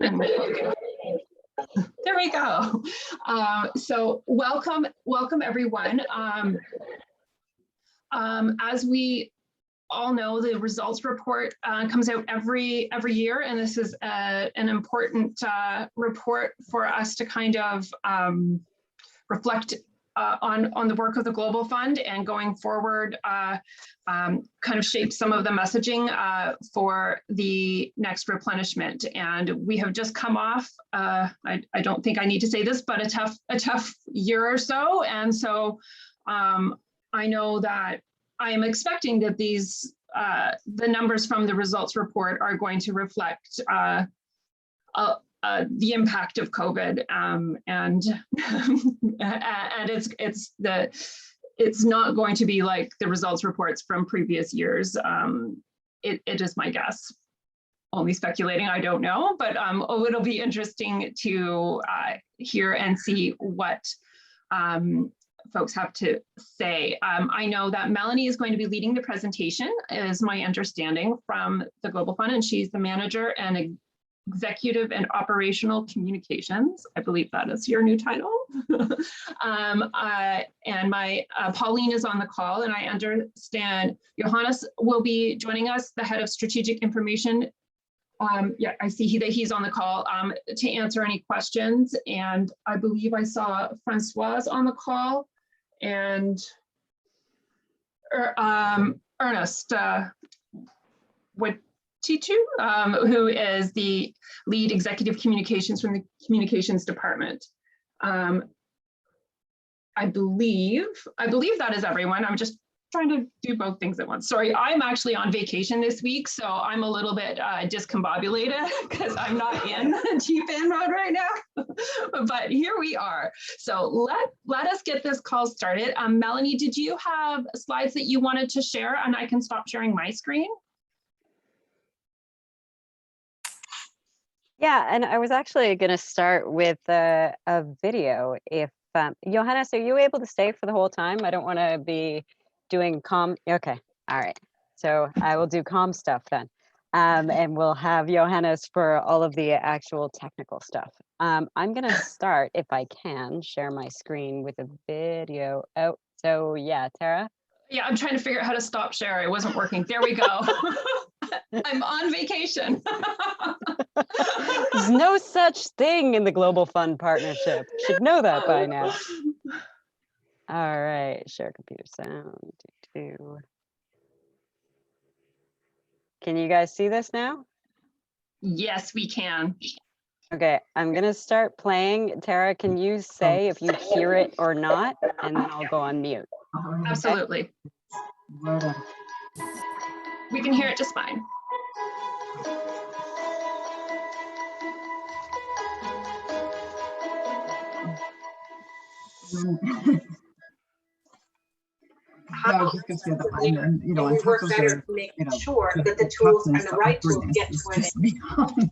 And there we go. So welcome everyone. As we all know, the results report comes out every year, and this is an important report for us to kind of reflect on the work of the Global Fund, and going forward kind of shape some of the messaging for the next replenishment. And we have just come off, I don't think I need to say this, but a tough year or so. And so I know that I am expecting that these the numbers from the results report are going to reflect the impact of COVID, and it's not going to be like the results reports from previous years. It is my guess. Only speculating, I don't know, but it'll be interesting to hear and see what folks have to say. I know that Melanie is going to be leading the presentation, is my understanding from the Global Fund, and she's the manager and executive and operational communications. I believe that is your new title. And my Pauline is on the call, and I understand Johannes will be joining us, the head of strategic information. Yeah, I see that he's on the call to answer any questions. And I believe I saw Francoise on the call, and Ernest Titu, who is the lead executive communications from the communications department. I believe that is everyone. I'm just trying to do both things at once. Sorry, I'm actually on vacation this week, so I'm a little bit discombobulated because I'm not in GFAN mode right now. But here we are. So let us get this call started. Melanie, did you have slides that you wanted to share, and I can stop sharing my screen? Yeah, and I was actually going to start with a video. If Johannes, are you able to stay for the whole time? I don't want to be doing okay, all right. So I will do comm stuff then. And we'll have Johannes for all of the actual technical stuff. I'm going to start, if I can, share my screen with a video. Oh, so yeah, Tara? Yeah, I'm trying to figure out how to stop share. It wasn't working. There we go. I'm on vacation. There's no such thing in the Global Fund Partnership. You should know that by now. All right, share computer sound. Can you guys see this now? Yes, we can. Okay, I'm gonna start playing. Tara, can you say if you hear it or not? And then I'll go on mute. Absolutely. Okay? We can hear it just fine. Yeah, I was just going to say that, and you know, on top of the, you know, sure that the tools and the right tools get to where they beyond.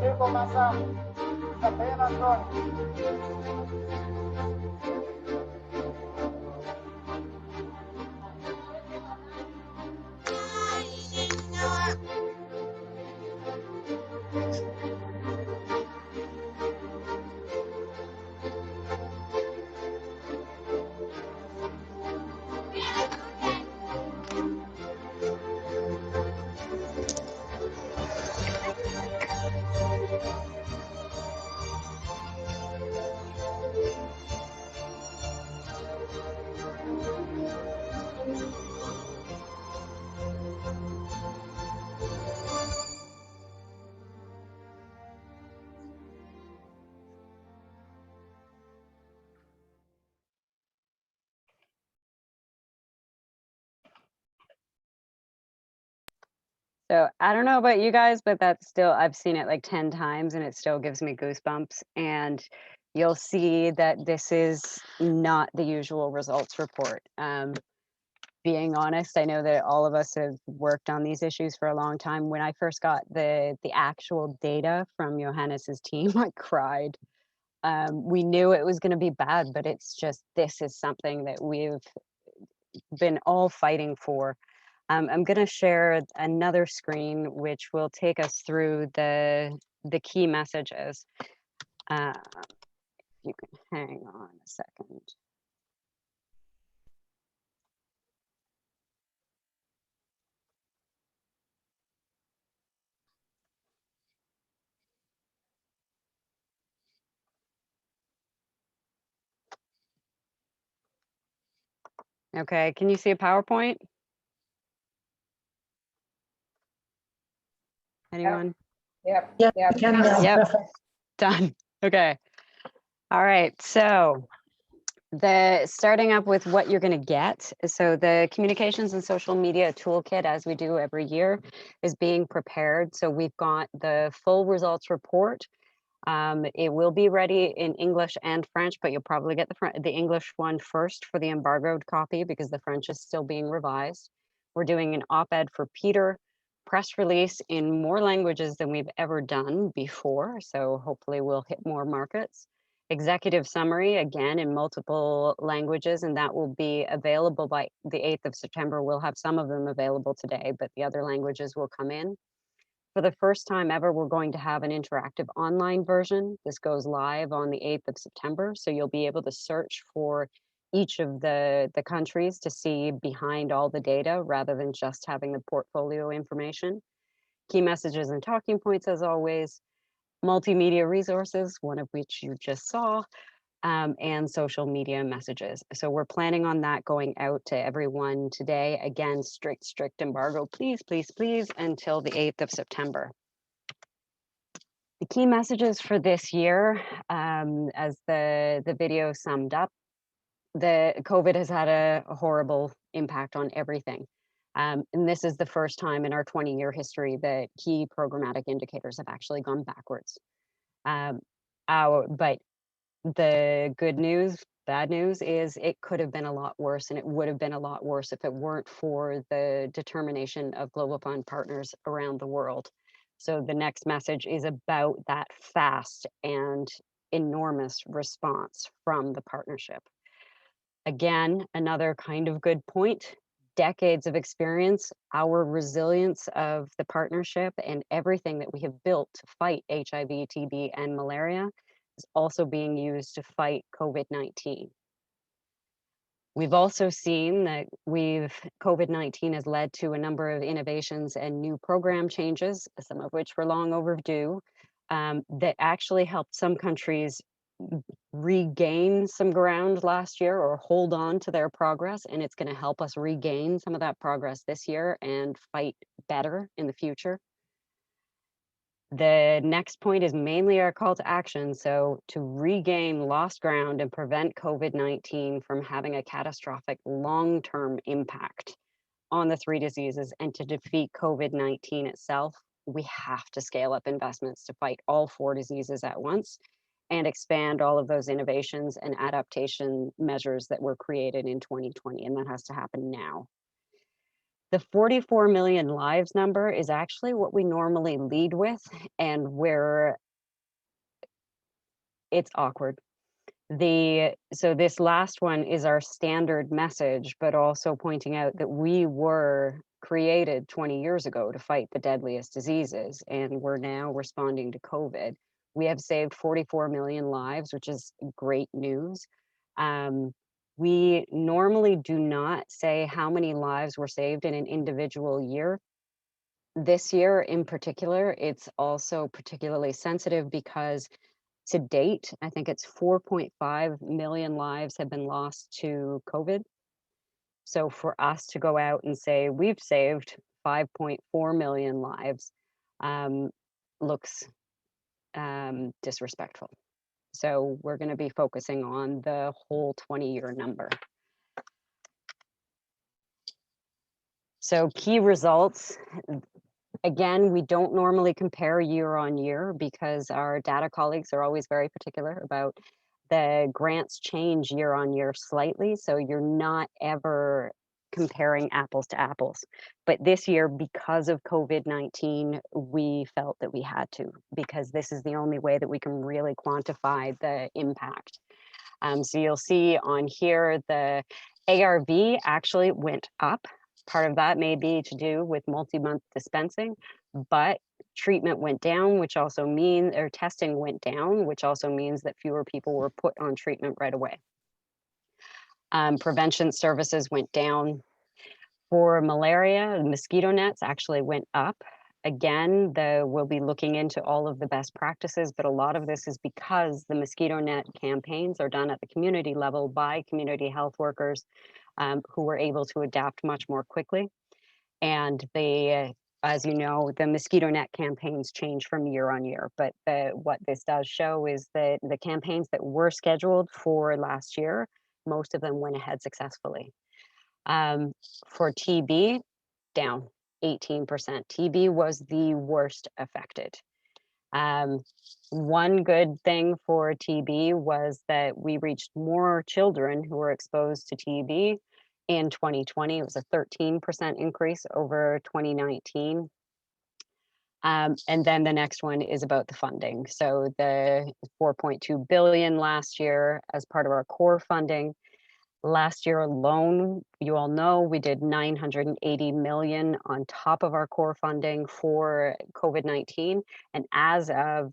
Informação, apenas nós. So I don't know about you guys, but that's still, I've seen it like 10 times and it still gives me goosebumps. And you'll see that this is not the usual results report. Being honest, I know that all of us have worked on these issues for a long time. When I first got the actual data from Johannes's team, I cried. We knew it was going to be bad, but it's just, this is something that we've been all fighting for. I'm going to share another screen, which will take us through the key messages. You can hang on a second. Okay, can you see a PowerPoint? Anyone? Yep. Yeah, Yep. we can now. Yep. Perfect. Done. Okay. All right. So starting up with what you're going to get. So the communications and social media toolkit, as we do every year, is being prepared. So we've got the full results report. It will be ready in English and French, but you'll probably get the English one first for the embargoed copy because the French is still being revised. We're doing an op-ed for Peter, press release in more languages than we've ever done before. So hopefully we'll hit more markets. Executive summary, again, in multiple languages, and that will be available by the 8th of September. We'll have some of them available today, but the other languages will come in. For the first time ever, we're going to have an interactive online version. This goes live on the 8th of September. So you'll be able to search for each of the countries to see behind all the data rather than just having the portfolio information. Key messages and talking points, as always, multimedia resources, one of which you just saw, and social media messages. So we're planning on that going out to everyone today. Again, strict embargo, please, please, please, until the 8th of September. The key messages for this year, as the video summed up, the COVID has had a horrible impact on everything. And this is the first time in our 20-year history that key programmatic indicators have actually gone backwards. But the good news, bad news is it could have been a lot worse, and it would have been a lot worse if it weren't for the determination of Global Fund partners around the world. So the next message is about that fast and enormous response from the partnership. Again, another kind of good point, decades of experience, our resilience of the partnership and everything that we have built to fight HIV, TB, and malaria is also being used to fight COVID-19. We've also seen that COVID-19 has led to a number of innovations and new program changes, some of which were long overdue, that actually helped some countries regain some ground last year or hold on to their progress. And it's going to help us regain some of that progress this year and fight better in the future. The next point is mainly our call to action. So to regain lost ground and prevent COVID-19 from having a catastrophic long-term impact on the 3 diseases and to defeat COVID-19 itself, we have to scale up investments to fight all 4 diseases at once and expand all of those innovations and adaptation measures that were created in 2020. And that has to happen now. The 44 million lives number is actually what we normally lead with, and where it's awkward. So this last one is our standard message, but also pointing out that we were created 20 years ago to fight the deadliest diseases, and we're now responding to COVID. We have saved 44 million lives, which is great news. We normally do not say how many lives were saved in an individual year. This year in particular, it's also particularly sensitive because to date, I think it's 4.5 million lives have been lost to COVID. So for us to go out and say we've saved 5.4 million lives looks disrespectful. So we're going to be focusing on the whole 20-year number. So key results. Again, we don't normally compare year on year because our data colleagues are always very particular about the grants change year on year slightly. So you're not ever comparing apples to apples. But this year, because of COVID-19, we felt that we had to, because this is the only way that we can really quantify the impact. So you'll see on here, the ARV actually went up. Part of that may be to do with multi-month dispensing, but treatment went down, which also means, or testing went down, which also means that fewer people were put on treatment right away. Prevention services went down. For malaria, mosquito nets actually went up. Again, we'll be looking into all of the best practices, but a lot of this is because the mosquito net campaigns are done at the community level by community health workers who were able to adapt much more quickly. And as you know, the mosquito net campaigns change from year on year, but what this does show is that the campaigns that were scheduled for last year, most of them went ahead successfully. For TB, down 18%. TB was the worst affected. One good thing for TB was that we reached more children who were exposed to TB in 2020. It was a 13% increase over 2019. And then the next one is about the funding. So the 4.2 billion last year as part of our core funding. Last year alone, you all know, we did 980 million on top of our core funding for COVID-19. And as of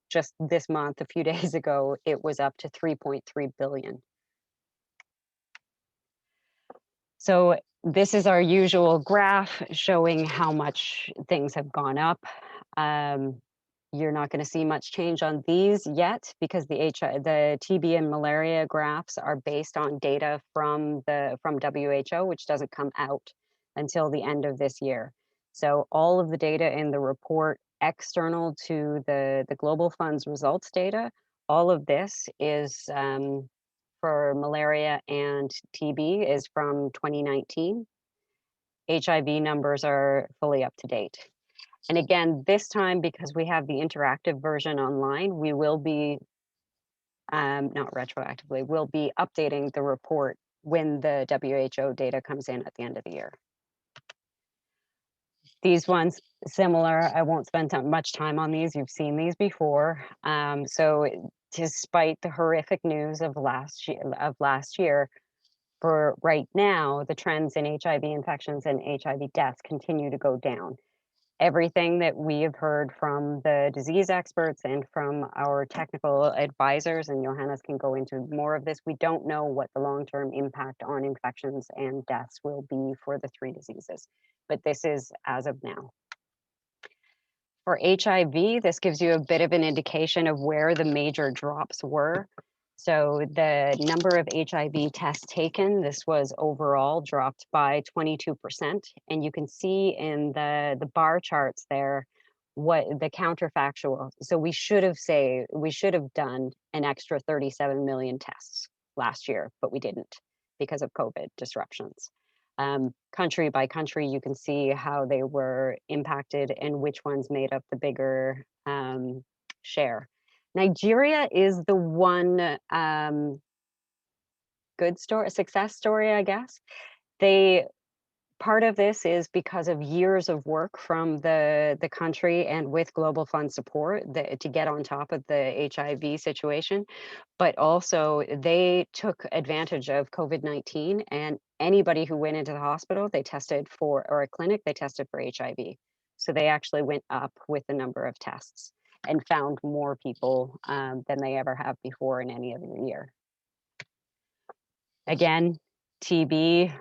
just this month, a few days ago, it was up to 3.3 billion. So this is our usual graph showing how much things have gone up. You're not going to see much change on these yet because the TB and malaria graphs are based on data from WHO, which doesn't come out until the end of this year. So all of the data in the report external to the Global Fund's results data, all of this is for malaria and TB is from 2019. HIV numbers are fully up to date. And again, this time, because we have the interactive version online, we will be, not retroactively, we'll be updating the report when the WHO data comes in at the end of the year. These ones, similar, I won't spend much time on these, you've seen these before. So despite the horrific news of last year, for right now, the trends in HIV infections and HIV deaths continue to go down. Everything that we have heard from the disease experts and from our technical advisors, and Johannes can go into more of this, we don't know what the long-term impact on infections and deaths will be for the three diseases, but this is as of now. For HIV, this gives you a bit of an indication of where the major drops were. So the number of HIV tests taken, this was overall dropped by 22%. And you can see in the bar charts there, what the counterfactual. So we should have done an extra 37 million tests last year, but we didn't because of COVID disruptions. Country by country, you can see how they were impacted and which ones made up the bigger share. Nigeria is the one good story, success story, I guess. Part of this is because of years of work from the country and with Global Fund support to get on top of the HIV situation, but also they took advantage of COVID-19 and anybody who went into the hospital, they tested for, or a clinic, they tested for HIV. So they actually went up with the number of tests and found more people than they ever have before in any other year. Again, TB,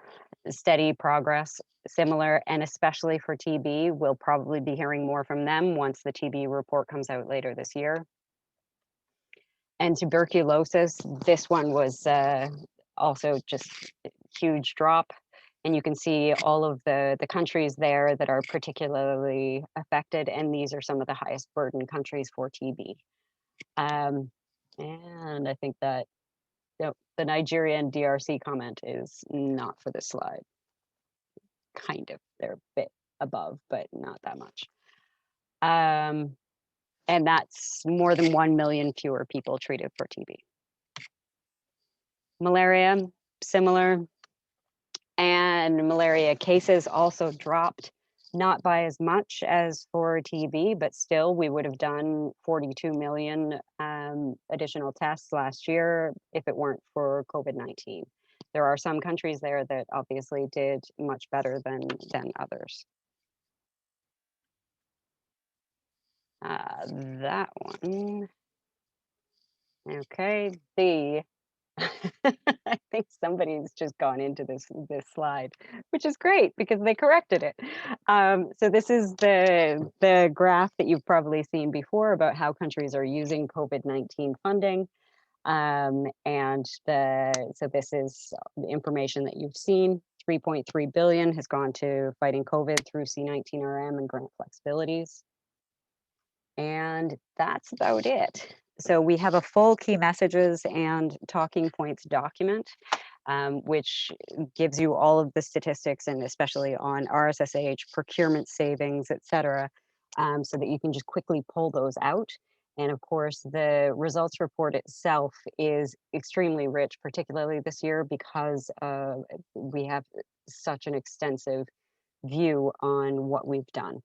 steady progress, similar, and especially for TB, we'll probably be hearing more from them once the TB report comes out later this year. And tuberculosis, this one was also just huge drop. And you can see all of the countries there that are particularly affected, and these are some of the highest burden countries for TB. And I think that the Nigeria and DRC comment is not for this slide. Kind of, they're a bit above, but not that much. And that's more than 1 million fewer people treated for TB. Malaria, similar. And malaria cases also dropped, not by as much as for TB, but still we would have done 42 million additional tests last year if it weren't for COVID-19. There are some countries there that obviously did much better than others. That one. Okay, I think somebody's just gone into this slide, which is great because they corrected it. So this is the graph that you've probably seen before about how countries are using COVID-19 funding. So this is the information that you've seen. 3.3 billion has gone to fighting COVID through C19RM and grant flexibilities. And that's about it. So we have a full key messages and talking points document, which gives you all of the statistics and especially on RSSH, procurement savings, et cetera, so that you can just quickly pull those out. And of course, the results report itself is extremely rich, particularly this year, because we have such an extensive view on what we've done.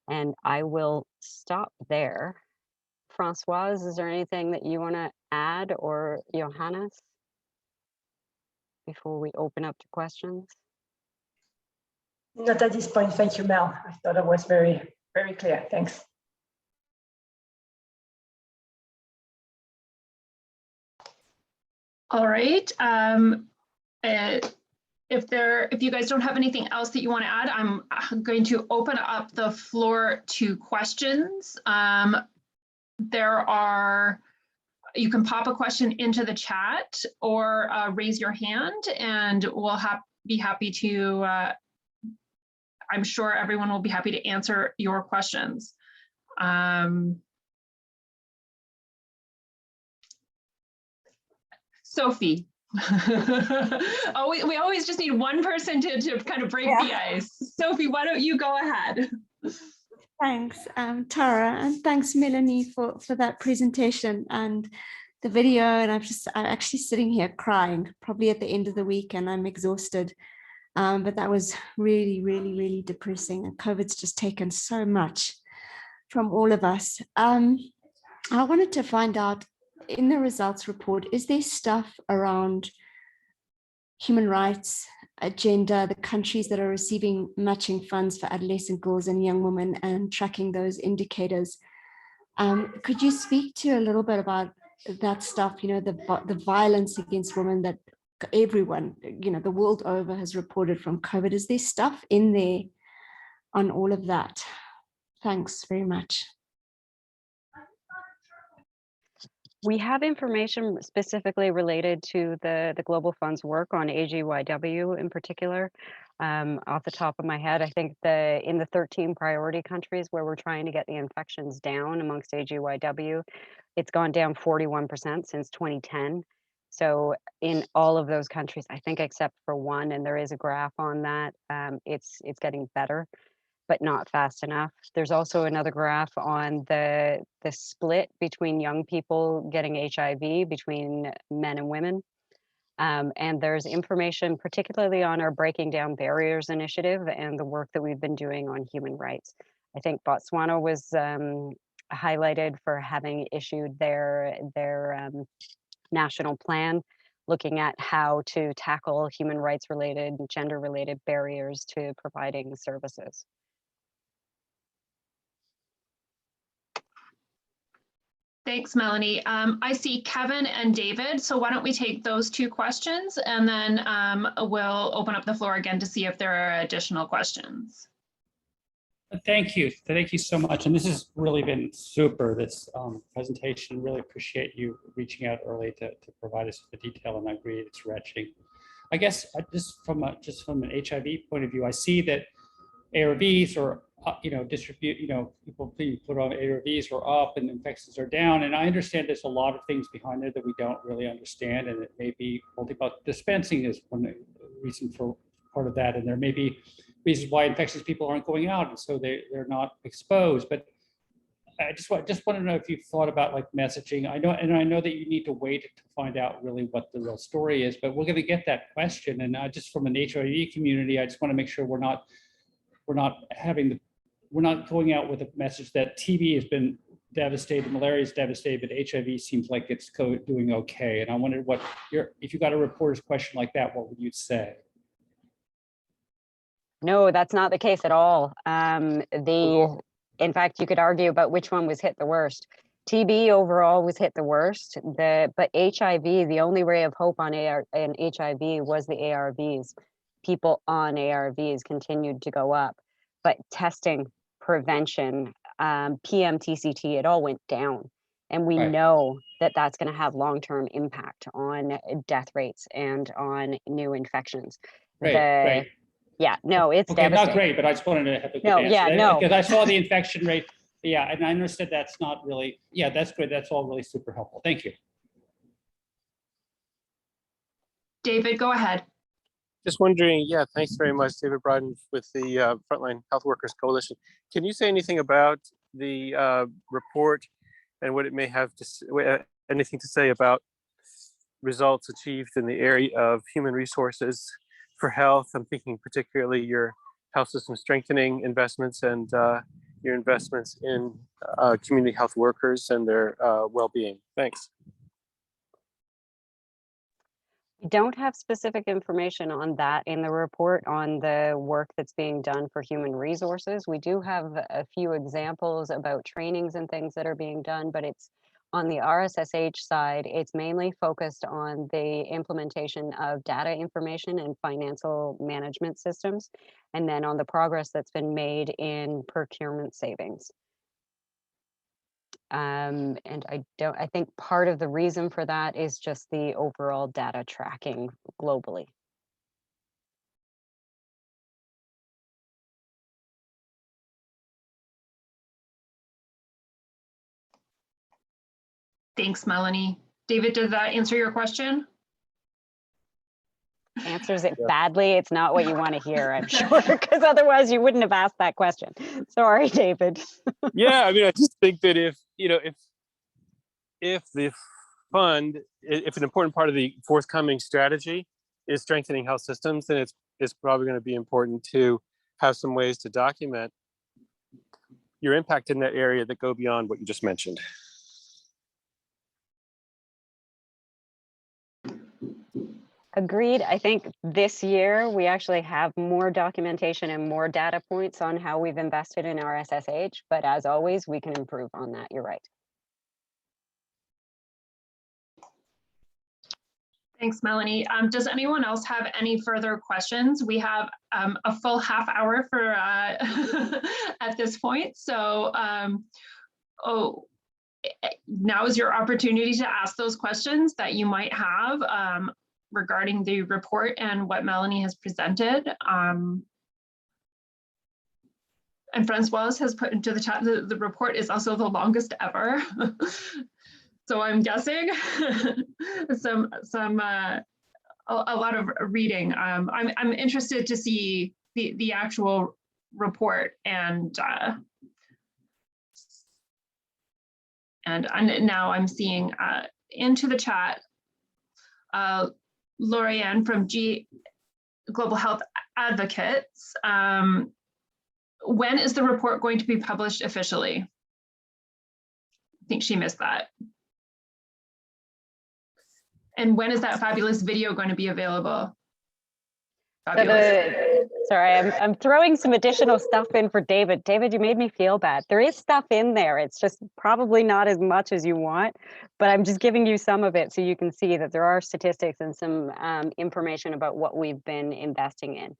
And I will stop there. Françoise, is there anything that you want to add, or Johannes, before we open up to questions? Not at this point. Thank you, Mel. I thought it was very, very clear. Thanks. All right. If you guys don't have anything else that you want to add, I'm going to open up the floor to questions. You can pop a question into the chat or raise your hand, and we'll be happy to, I'm sure everyone will be happy to answer your questions. Sophie. We always just need one person to kind of break the ice. Sophie, why don't you go ahead? Thanks, Tara, and thanks, Melanie, for that presentation and the video. And I'm actually sitting here crying, probably at the end of the week, and I'm exhausted. But that was really, really, really depressing. And COVID's just taken so much from all of us. I wanted to find out, in the results report, is there stuff around human rights, agenda, the countries that are receiving matching funds for adolescent girls and young women, and tracking those indicators? Could you speak to a little bit about that stuff, the violence against women that everyone, the world over has reported from COVID? Is there stuff in there on all of that? Thanks very much. We have information specifically related to the Global Fund's work on AGYW in particular. Off the top of my head, I think in the 13 priority countries where we're trying to get the infections down amongst AGYW, it's gone down 41% since 2010. So in all of those countries, I think except for one, and there is a graph on that, it's getting better, but not fast enough. There's also another graph on the split between young people getting HIV between men and women. And there's information particularly on our Breaking Down Barriers initiative and the work that we've been doing on human rights. I think Botswana was highlighted for having issued their national plan, looking at how to tackle human rights related, gender related barriers to providing services. Thanks, Melanie. I see Kevin and David, so why don't we take those two questions, and then we'll open up the floor again to see if there are additional questions. Thank you so much. And this has really been super, this presentation. Really appreciate you reaching out early to provide us with the detail, and I agree it's retching. I guess just from an HIV point of view, I see that ARVs are people being put on ARVs are up and infections are down. And I understand there's a lot of things behind there that we don't really understand. And it may be multi-dispensing is one reason for part of that. And there may be reasons why infectious people aren't going out, and so they're not exposed. But I just want to know if you've thought about like messaging. I know that you need to wait to find out really what the real story is, but we're going to get that question. And just from an HIV community, I just want to make sure we're not going out with a message that TB has been devastated, malaria is devastated, but HIV seems like it's doing okay. And I wondered if you got a reporter's question like that, what would you say? No, that's not the case at all. In fact, you could argue about which one was hit the worst. TB overall was hit the worst, but HIV, the only ray of hope on HIV was the ARVs. People on ARVs continued to go up, but testing, prevention, PMTCT, it all went down. And we know that that's going to have long-term impact on death rates and on new infections. Right. Yeah, no, it's okay, devastating. Not great, but I just wanted to have a good no, answer. Yeah, no. Because I saw the infection rate. Yeah, and I understood that's not really, yeah, that's good. That's all really super helpful. Thank you. David, go ahead. Just wondering, yeah, thanks very much, David Bryden with the Frontline Health Workers Coalition. Can you say anything about the report and what it may have to anything to say about results achieved in the area of human resources for health? I'm thinking particularly your health system strengthening investments and your investments in community health workers and their well-being. Thanks. We don't have specific information on that in the report on the work that's being done for human resources. We do have a few examples about trainings and things that are being done, but it's on the RSSH side, it's mainly focused on the implementation of data information and financial management systems, and then on the progress that's been made in procurement savings. And I think part of the reason for that is just the overall data tracking globally. Thanks, Melanie. David, did that answer your question? Answers it badly. It's not what you want to hear, I'm sure, because otherwise you wouldn't have asked that question. Sorry, David. Yeah, I mean, I just think that if the fund, if an important part of the forthcoming strategy is strengthening health systems, then it's probably going to be important to have some ways to document your impact in that area that go beyond what you just mentioned. Agreed. I think this year we actually have more documentation and more data points on how we've invested in our SSH, but as always, we can improve on that. You're right. Thanks, Melanie. Does anyone else have any further questions? We have a full half hour for at this point. So now is your opportunity to ask those questions that you might have regarding the report and what Melanie has presented. And Francoise has put into the chat, the report is also the longest ever. So I'm guessing a lot of reading. I'm interested to see the actual report and now I'm seeing into the chat, Lorianne from Global Health Advocates. When is the report going to be published officially? I think she missed that. And when is that fabulous video going to be available? Sorry, I'm throwing some additional stuff in for David. David, you made me feel bad. There is stuff in there. It's just probably not as much as you want, but I'm just giving you some of it so you can see that there are statistics and some information about what we've been investing in.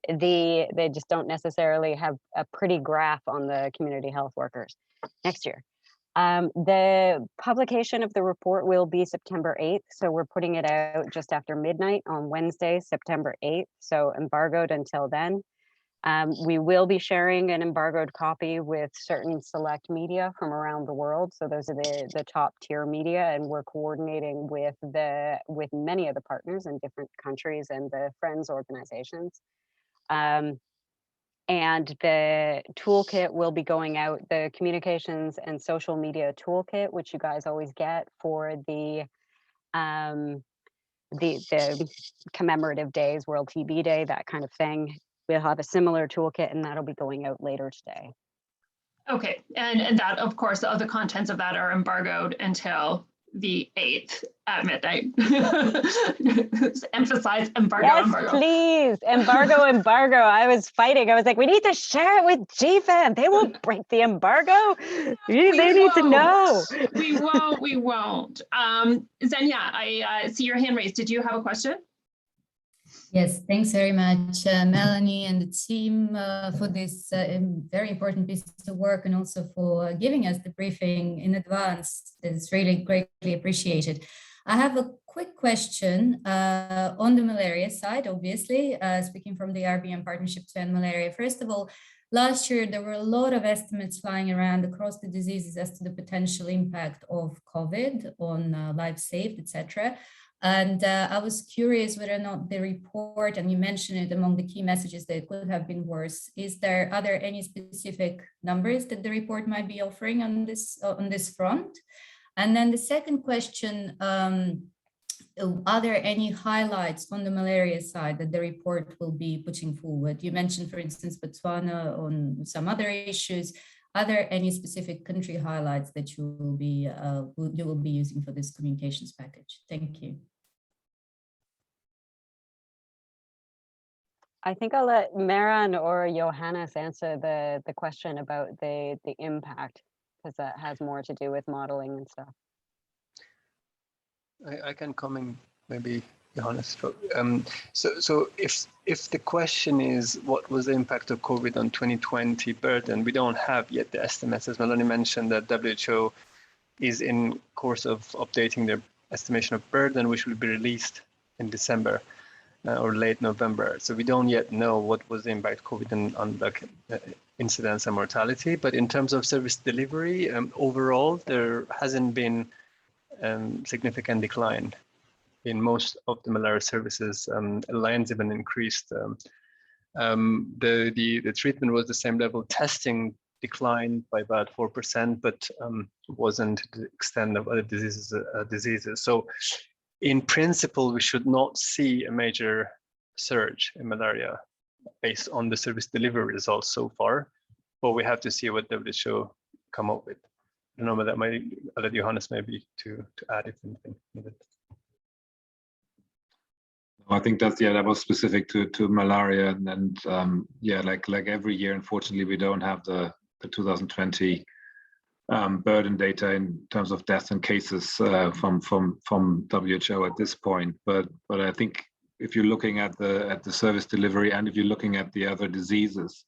They just don't necessarily have a pretty graph on the community health workers next year. The publication of the report will be September 8th. So we're putting it out just after midnight on Wednesday, September 8th. So embargoed until then. We will be sharing an embargoed copy with certain select media from around the world. So those are the top tier media, and we're coordinating with many of the partners in different countries and the friends organizations And the toolkit will be going out, the communications and social media toolkit, which you guys always get for the commemorative days, World TB Day, that kind of thing. We'll have a similar toolkit, and that'll be going out later today. Okay, and that, of course, the other contents of that are embargoed until the 8th at midnight. Emphasize embargo, Yes, embargo. please, embargo, embargo. I was fighting. I was like, we need to share it with GFAN. They won't break the embargo. They need to know. We won't. Xenia, I see your hand raised. Did you have a question? Yes, thanks very much, Melanie and the team for this very important piece of work, and also for giving us the briefing in advance. It's really greatly appreciated. I have a quick question on the malaria side, obviously, speaking from the RBM Partnership to End Malaria. First of all, last year, there were a lot of estimates flying around across the diseases as to the potential impact of COVID on lives saved, etc. And I was curious whether or not the report, and you mentioned it among the key messages that it could have been worse, are there any specific numbers that the report might be offering on this front? And then the second question, are there any highlights on the malaria side that the report will be putting forward? You mentioned, for instance, Botswana on some other issues. Are there any specific country highlights that you will be using for this communications package? Thank you. I think I'll let Meran or Johannes answer the question about the impact, because that has more to do with modeling and stuff. I can comment, maybe Johannes. So if the question is what was the impact of COVID on 2020 burden, we don't have yet the estimates. As Melanie mentioned, that WHO is in course of updating their estimation of burden, which will be released in December or late November. So we don't yet know what was the impact COVID on the incidence and mortality. But in terms of service delivery, overall, there hasn't been significant decline in most of the malaria services. Lines even increased. The treatment was the same level. Testing declined by about 4%, but wasn't to the extent of other diseases. So in principle, we should not see a major surge in malaria based on the service delivery results so far, but we have to see what WHO come up with. I don't know, but that might, I'll let Johannes maybe to add if anything needed. I think that was specific to malaria, and yeah, like every year, unfortunately, we don't have the 2020 burden data in terms of deaths and cases from WHO at this point. But I think if you're looking at the service delivery, and if you're looking at the other diseases,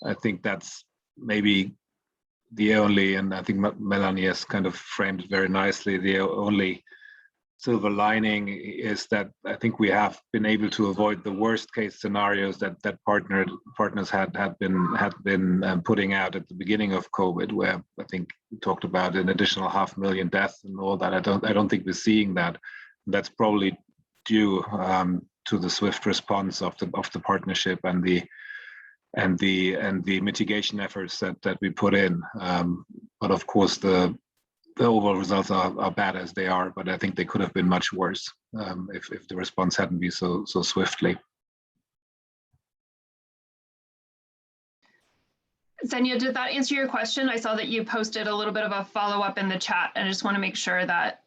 I think that's maybe the only, and I think Melanie has kind of framed it very nicely, the only silver lining is that I think we have been able to avoid the worst case scenarios that partners had been putting out at the beginning of COVID, where I think we talked about an additional 500,000 deaths and all that. I don't think we're seeing that. That's probably due to the swift response of the partnership and the mitigation efforts that we put in. But of course, the overall results are bad as they are, but I think they could have been much worse if the response hadn't been so swiftly. Xenia, did that answer your question? I saw that you posted a little bit of a follow-up in the chat, and I just want to make sure that.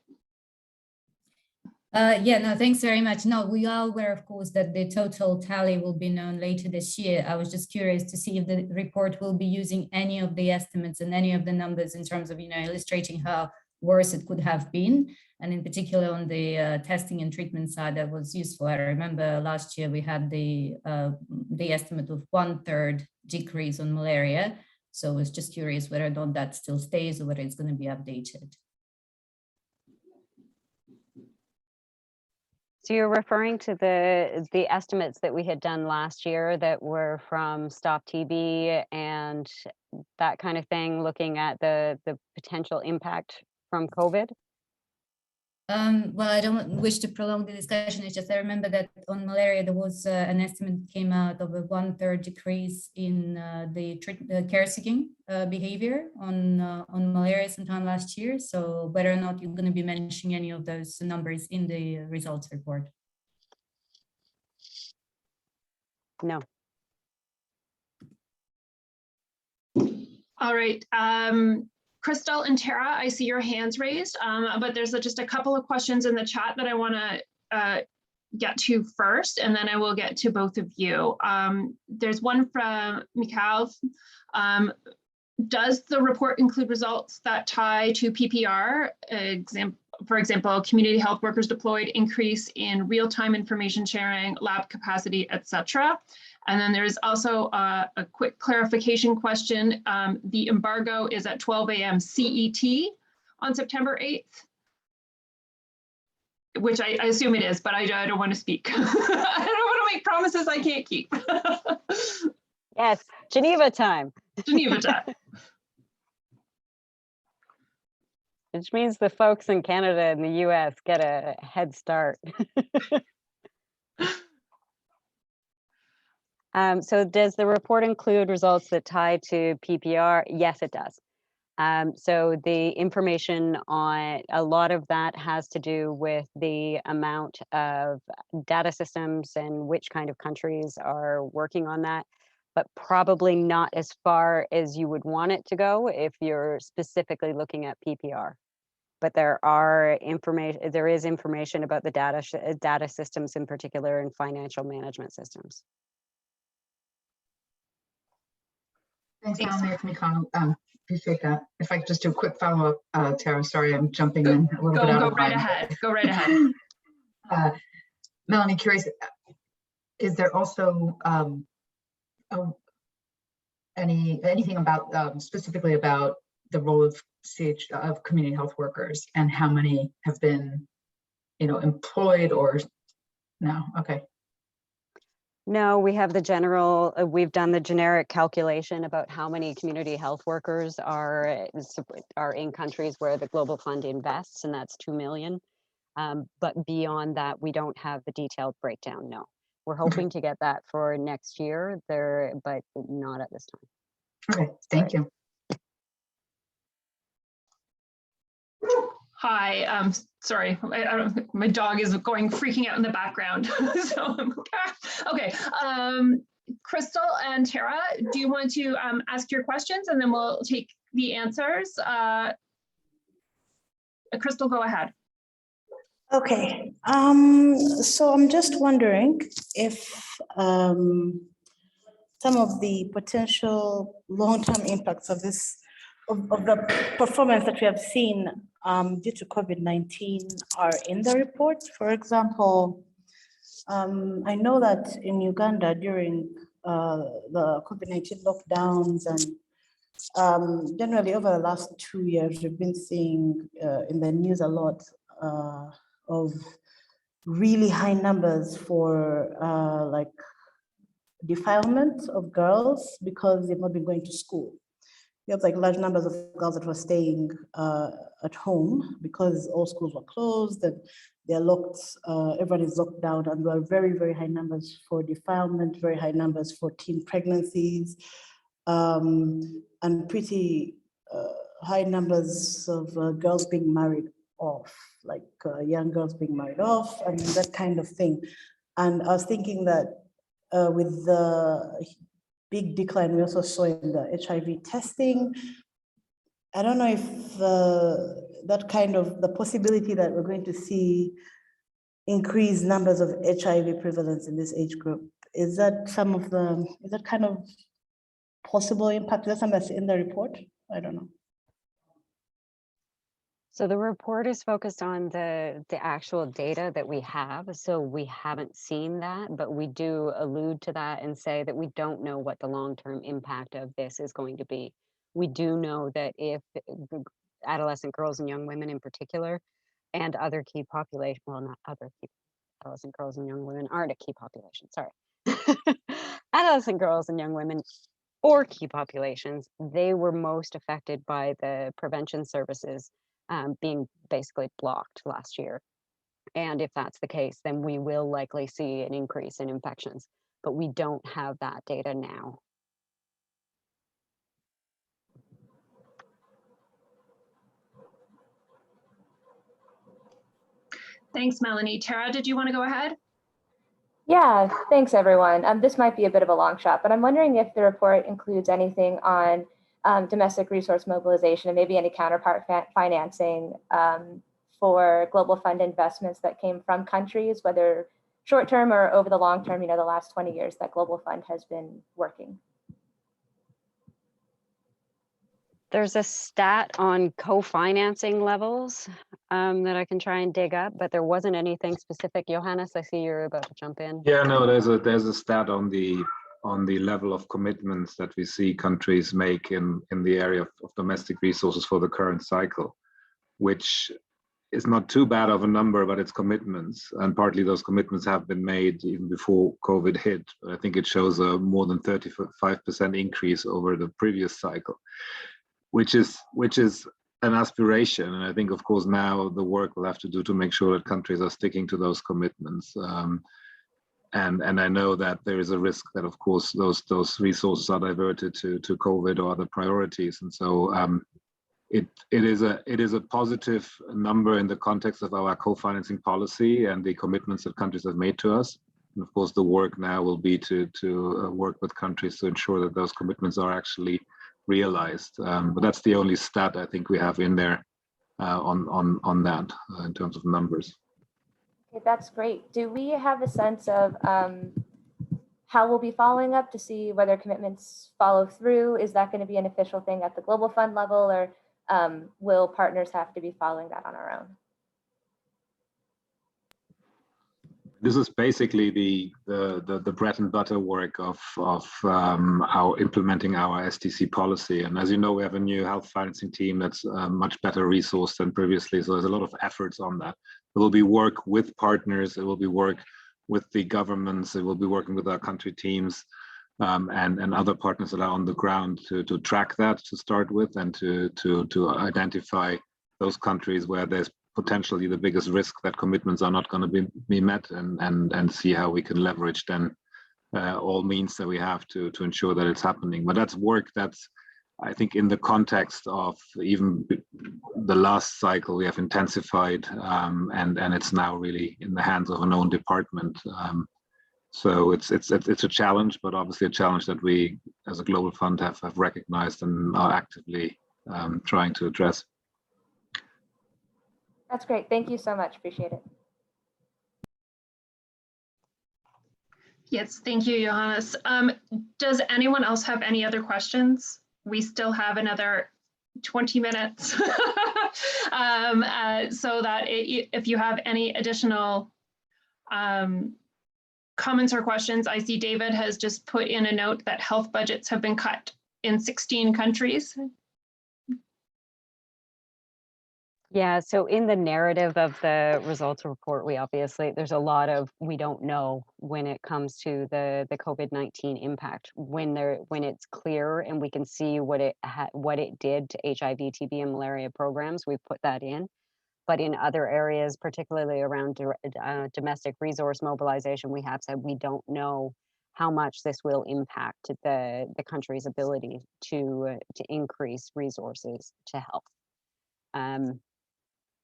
Yeah, no, thanks very much. No, we are aware, of course, that the total tally will be known later this year. I was just curious to see if the report will be using any of the estimates and any of the numbers in terms of, illustrating how worse it could have been. And in particular on the testing and treatment side, that was useful. I remember last year we had the estimate of 1/3 decrease on malaria. So I was just curious whether or not that still stays or whether it's going to be updated. So you're referring to the estimates that we had done last year that were from Stop TB and that kind of thing, looking at the potential impact from COVID? Well, I don't wish to prolong the discussion. It's just I remember that on malaria there was an estimate that came out of a 1/3 decrease in the care-seeking behavior on malaria sometime last year. So whether or not you're going to be mentioning any of those numbers in the results report. No. All right. Crystal and Tara, I see your hands raised, but there's just a couple of questions in the chat that I want to get to first, and then I will get to both of you. There's one from Mikhail. Does the report include results that tie to PPR? For example, community health workers deployed, increase in real-time information sharing, lab capacity, etc. And then there's also a quick clarification question. The embargo is at 12 a.m. CET on September 8th, which I assume it is, but I don't want to speak. I don't want to make promises I can't keep. Yes, Geneva time. Geneva time. Which means the folks in Canada and the US get a head start. So does the report include results that tie to PPR? Yes, it does. So the information on a lot of that has to do with the amount of data systems and which kind of countries are working on that, but probably not as far as you would want it to go if you're specifically looking at PPR. But there is information about the data systems in particular and financial management systems. Thanks, Melanie. It's Mikhail. Appreciate that. If I could just do a quick follow-up, Tara, sorry, I'm jumping in a little bit out of line. Go right ahead. Go right ahead. Melanie, curious, is there also anything about specifically about the role of community health workers and how many have been, employed or no? Okay. No, we have the general, we've done the generic calculation about how many community health workers are in countries where the Global Fund invests, and that's 2 million. But beyond that, we don't have the detailed breakdown, no. We're hoping to get that for next year, but not at this time. Okay, thank you. Hi, sorry, my dog is freaking out in the background. So okay, Crystal and Tara, do you want to ask your questions and then we'll take the answers? Crystal, go ahead. Okay, so I'm just wondering if some of the potential long-term impacts of this of the performance that we have seen due to COVID-19 are in the report. For example, I know that in Uganda during the COVID-19 lockdowns and generally over the last 2 years, we've been seeing in the news a lot of really high numbers for like defilement of girls because they've not been going to school. You have like large numbers of girls that were staying at home because all schools were closed and they're locked, everyone is locked down, and there are very, very high numbers for defilement, very high numbers for teen pregnancies, and pretty high numbers of girls being married off, like young girls being married off and that kind of thing. And I was thinking that with the big decline we also saw in the HIV testing, I don't know if that kind of the possibility that we're going to see increased numbers of HIV prevalence in this age group, is that kind of possible impact? Is that something that's in the report? I don't know. So the report is focused on the actual data that we have. So we haven't seen that, but we do allude to that and say that we don't know what the long-term impact of this is going to be. We do know that if adolescent girls and young women in particular, and other key population, well, not other key, adolescent girls and young women aren't a key population, sorry. Adolescent girls and young women or key populations, they were most affected by the prevention services being basically blocked last year. And if that's the case, then we will likely see an increase in infections, but we don't have that data now. Thanks, Melanie. Tara, did you want to go ahead? Yeah, thanks everyone. This might be a bit of a long shot, but I'm wondering if the report includes anything on domestic resource mobilization and maybe any counterpart financing for global fund investments that came from countries, whether short term or over the long term, the last 20 years that Global Fund has been working. There's a stat on co-financing levels that I can try and dig up, but there wasn't anything specific. Johannes, I see you're about to jump in. Yeah, no, there's a stat on the level of commitments that we see countries make in the area of domestic resources for the current cycle, which is not too bad of a number, but it's commitments, and partly those commitments have been made even before COVID hit. But I think it shows a more than 35% increase over the previous cycle, which is an aspiration. And I think, of course, now the work we'll have to do to make sure that countries are sticking to those commitments. And I know that there is a risk that, of course, those resources are diverted to COVID or other priorities. And so it is a positive number in the context of our co-financing policy and the commitments that countries have made to us. And of course, the work now will be to work with countries to ensure that those commitments are actually realized. But that's the only stat I think we have in there on that in terms of numbers. Okay, that's great. Do we have a sense of how we'll be following up to see whether commitments follow through? Is that going to be an official thing at the Global Fund level, or will partners have to be following that on our own? This is basically the bread and butter work of our implementing our SDC policy. And as you know, we have a new health financing team that's much better resourced than previously. So there's a lot of efforts on that. It will be work with partners. It will be work with the governments. It will be working with our country teams and other partners that are on the ground to track that to start with, and to identify those countries where there's potentially the biggest risk that commitments are not going to be met, and see how we can leverage then all means that we have to ensure that it's happening. But that's work that's, I think, in the context of even the last cycle, we have intensified, and it's now really in the hands of an own department. So it's a challenge, but obviously a challenge that we as a global fund have recognized and are actively trying to address. That's great. Thank you so much. Appreciate it. Yes, thank you, Johannes. Does anyone else have any other questions? We still have another 20 minutes. So that if you have any additional comments or questions, I see David has just put in a note that health budgets have been cut in 16 countries. Yeah, so in the narrative of the results report, there's a lot of we don't know when it comes to the COVID-19 impact. When it's clear and we can see what it did to HIV, TB, and malaria programs, we've put that in. But in other areas, particularly around domestic resource mobilization, we have said we don't know how much this will impact the country's ability to increase resources to health.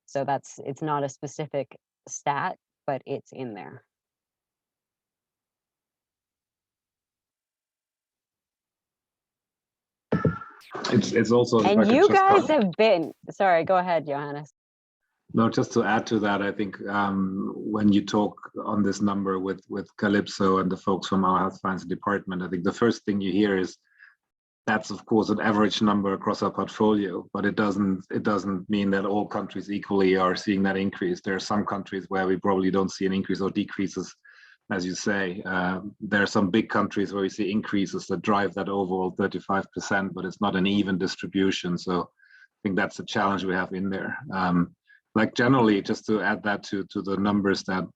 So it's not a specific stat, but it's in there. It's also, and you guys have been, sorry, go ahead, Johannes. No, just to add to that, I think when you talk on this number with Calypso and the folks from our health finance department, I think the first thing you hear is that's, of course, an average number across our portfolio, but it doesn't mean that all countries equally are seeing that increase. There are some countries where we probably don't see an increase or decreases, as you say. There are some big countries where we see increases that drive that overall 35%, but it's not an even distribution. So I think that's a challenge we have in there. Like generally, just to add that to the numbers that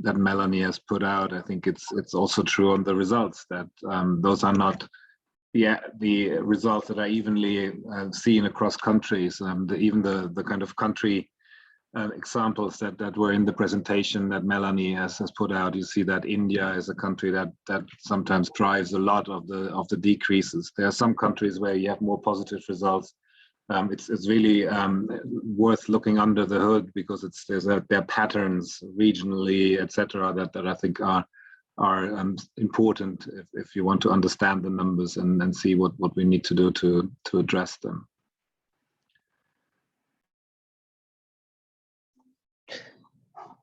Melanie has put out, I think it's also true on the results that those are not the results that are evenly seen across countries. Even the kind of country examples that were in the presentation that Melanie has put out. You see that India is a country that sometimes drives a lot of the decreases. There are some countries where you have more positive results. It's really worth looking under the hood, because there are patterns regionally, etc., that I think are important if you want to understand the numbers and see what we need to do to address them.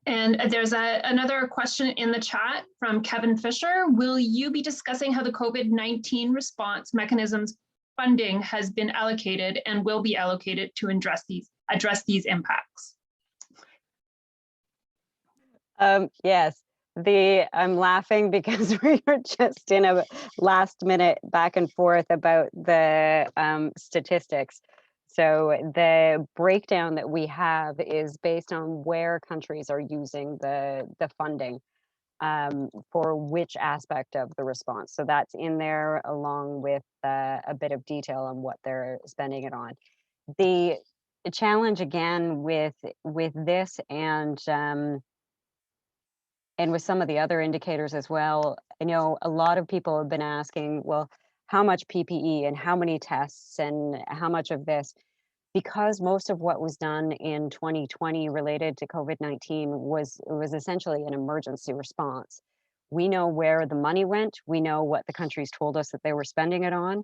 And there's another question in the chat from Kevin Fisher. Will you be discussing how the COVID-19 response mechanisms funding has been allocated and will be allocated to address these impacts? Yes, I'm laughing because we were just in a last minute back and forth about the statistics. So the breakdown that we have is based on where countries are using the funding for which aspect of the response. So that's in there, along with a bit of detail on what they're spending it on. The challenge again with this and with some of the other indicators as well, I know a lot of people have been asking, well, how much PPE and how many tests and how much of this? Because most of what was done in 2020 related to COVID-19 was essentially an emergency response. We know where the money went. We know what the countries told us that they were spending it on,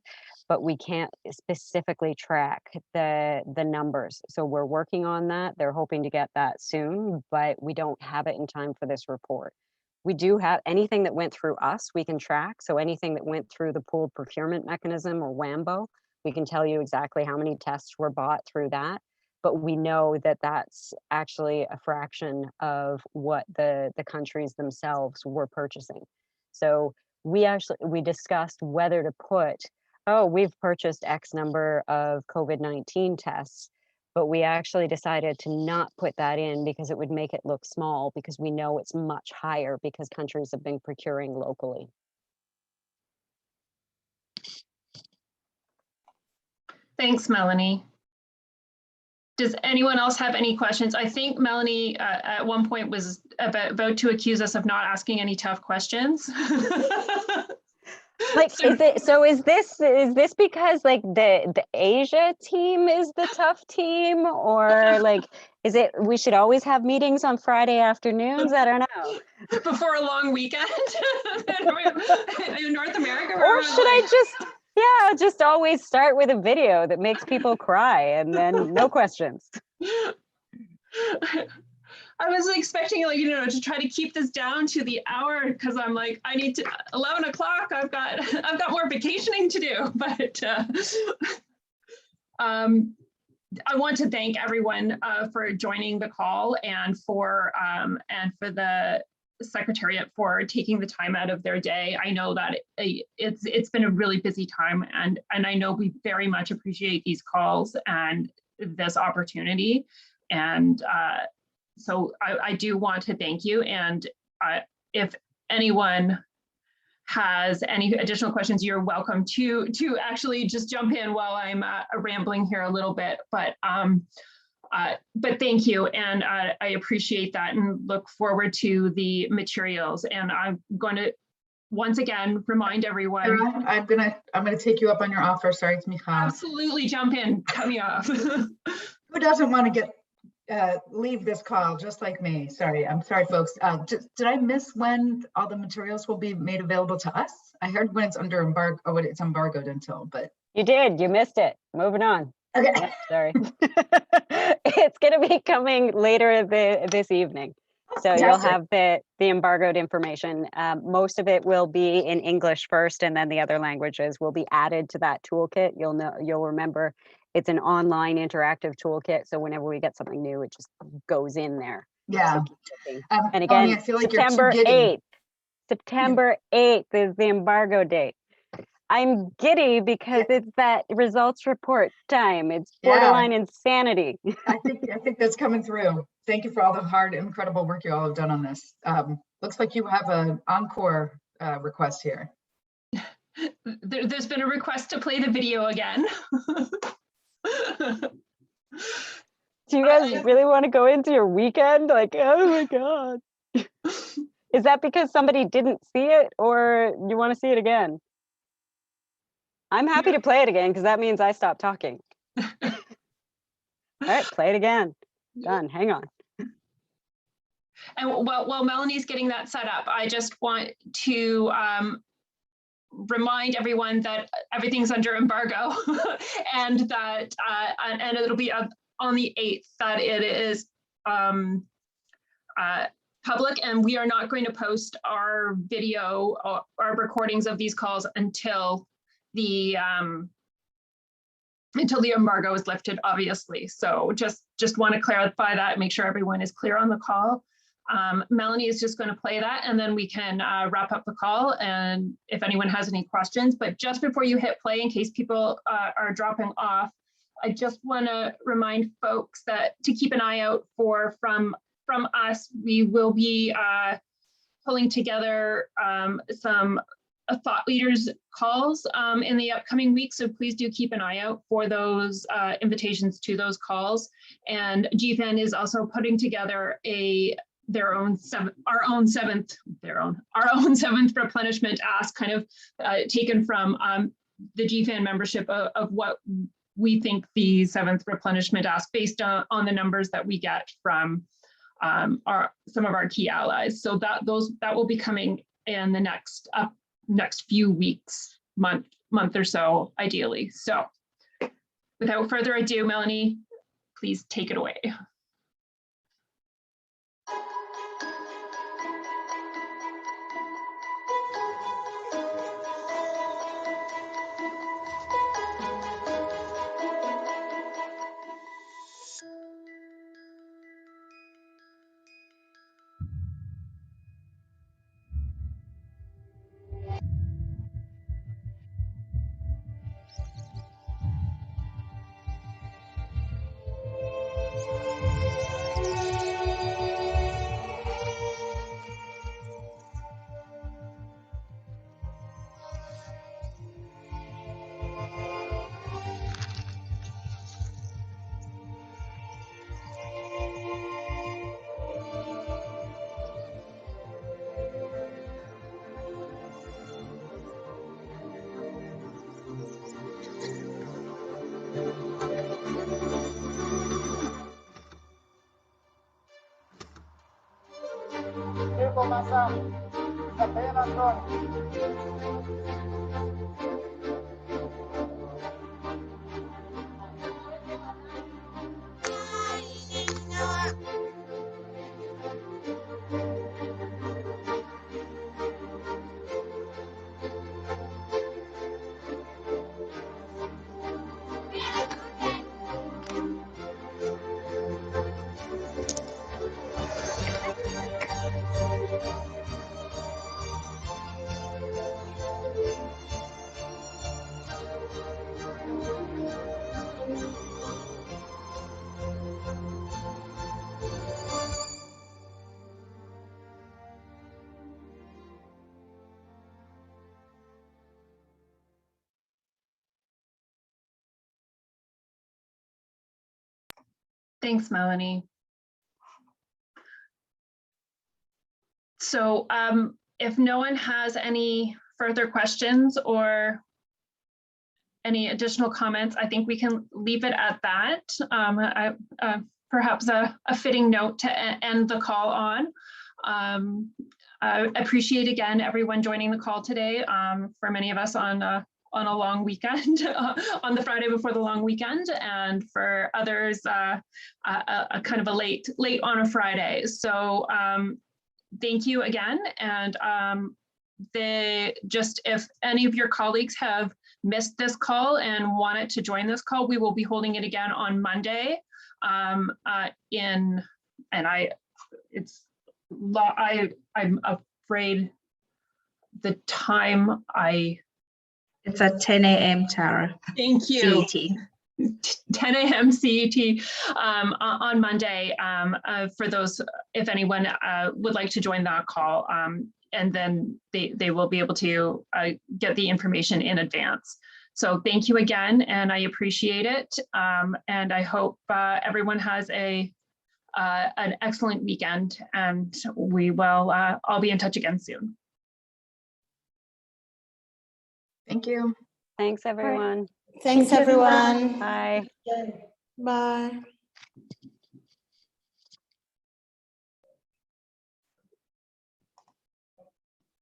but we can't specifically track the numbers. So we're working on that. They're hoping to get that soon, but we don't have it in time for this report. We do have anything that went through us, we can track. So anything that went through the pooled procurement mechanism, or WAMBO, we can tell you exactly how many tests were bought through that, but we know that that's actually a fraction of what the countries themselves were purchasing. So we discussed whether to put, oh, we've purchased X number of COVID-19 tests, but we actually decided to not put that in because it would make it look small, because we know it's much higher because countries have been procuring locally. Thanks, Melanie. Does anyone else have any questions? I think Melanie at one point was about to accuse us of not asking any tough questions. Like, is this because like the Asia team is the tough teim, or like is it we should always have meetings on Friday afternoons? I don't know. Before a long weekend in North America? Or should I just always start with a video that makes people cry and then no questions? I was expecting, like, to try to keep this down to the hour, because I'm like, I need to 11 o'clock. I've got more vacationing to do. But I want to thank everyone for joining the call, and for the Secretariat for taking the time out of their day. I know that it's been a really busy time, and I know we very much appreciate these calls and this opportunity. And so I do want to thank you. And if anyone has any additional questions, you're welcome to actually just jump in while I'm rambling here a little bit. But thank you, and I appreciate that, and look forward to the materials. And I'm going to once again remind everyone. Sarah, I'm gonna take you up on your offer. Sorry, it's Michal. Absolutely, jump in, cut me off. Who doesn't want to leave this call just like me? Sorry, I'm sorry, folks. Did I miss when all the materials will be made available to us? I heard when it's under embargo. Oh, it's embargoed until, but you did. You missed it. Moving on. Okay. Yeah, sorry. It's going to be coming later this evening. So you'll have the embargoed information. Most of it will be in English first, and then the other languages will be added to that toolkit. You'll remember it's an online interactive toolkit. So whenever we get something new, it just goes in there. Yeah. So and again, Melanie, I feel like September you're too giddy. 8th. September 8th is the embargo date. I'm giddy because it's that results report time. It's borderline insanity. I think that's coming through. Thank you for all the hard, incredible work you all have done on this. Looks like you have an encore request here. There's been a request to play the video again. Do you guys really want to go into your weekend? Like, oh my God. Is that because somebody didn't see it or you want to see it again? I'm happy to play it again because that means I stop talking. All right, play it again. Done, hang on. And while Melanie's getting that set up, I just want to remind everyone that everything's under embargo and that and it'll be on the 8th that it is public, and we are not going to post our video or our recordings of these calls until the embargo is lifted, obviously. So just want to clarify that, make sure everyone is clear on the call. Melanie is just going to play that, and then we can wrap up the call, and if anyone has any questions. But just before you hit play, in case people are dropping off, I just want to remind folks that to keep an eye out for from us. We will be pulling together some thought leaders calls in the upcoming weeks, so please do keep an eye out for those invitations to those calls. And GFAN is also putting together our own seventh replenishment ask, kind of taken from the GFAN membership of what we think the 7th replenishment ask based on the numbers that we get from some of our key allies. So that will be coming in the next few weeks, month or so, ideally. So without further ado, Melanie, please take it away. Informação apenas Thanks, Melanie. So if no one has any further questions or any additional comments, I think we can leave it at that. Perhaps a fitting note to end the call on. I appreciate again everyone joining the call today. For many of us on a long weekend, on the Friday before the long weekend, and for others, a kind of a late on a Friday. So thank you again. And if any of your colleagues have missed this call and wanted to join this call, we will be holding it again on Monday. I'm afraid the time It's at 10 a.m. Tara. Thank you. CET. 10 a.m. CET on Monday. For those, if anyone would like to join that call, then they will be able to get the information in advance. So thank you again, and I appreciate it. And I hope everyone has an excellent weekend, and we will, I'll be in touch again soon. Thank you. Thanks, everyone. Thanks, everyone. Bye. Bye.